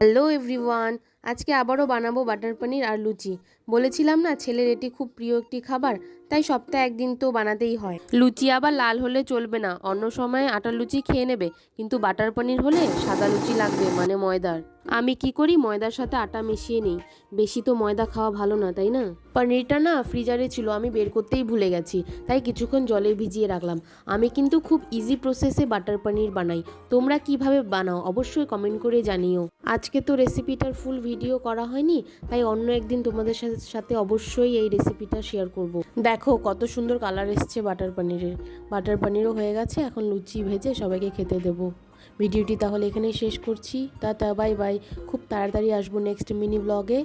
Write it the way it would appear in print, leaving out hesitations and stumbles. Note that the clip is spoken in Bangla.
হ্যালো এভরিওয়ান, আজকে আবারও বানাবো বাটার পনির আর লুচি। বলেছিলাম না ছেলের এটি খুব প্রিয় একটি খাবার, তাই সপ্তাহে একদিন তো বানাতেই হয়। লুচি আবার লাল হলে চলবে না, অন্য সময় আটার লুচি খেয়ে নেবে, কিন্তু বাটার পনির হলে সাদা লুচি লাগবে, মানে ময়দার। আমি কি করি, ময়দার সাথে আটা মিশিয়ে নিই। বেশি তো ময়দা খাওয়া ভালো না, তাই না? পনিরটা না ফ্রিজারে ছিল, আমি বের করতেই ভুলে গেছি, তাই কিছুক্ষণ জলে ভিজিয়ে রাখলাম। আমি কিন্তু খুব ইজি প্রসেসে বাটার পনির বানাই। তোমরা কিভাবে বানাও অবশ্যই কমেন্ট করে জানিও। আজকে তো রেসিপিটার ফুল ভিডিও করা হয়নি, তাই অন্য একদিন তোমাদের সাথে অবশ্যই এই রেসিপিটা শেয়ার করব। দেখো কত সুন্দর কালার এসছে বাটার পনিরের। বাটার পনিরও হয়ে গেছে, এখন লুচি ভেজে সবাইকে খেতে দেবো। ভিডিওটি তাহলে এখানেই শেষ করছি। Tata, bye bye. খুব তাড়াতাড়ি আসবো নেক্সট মিনি ব্লগে।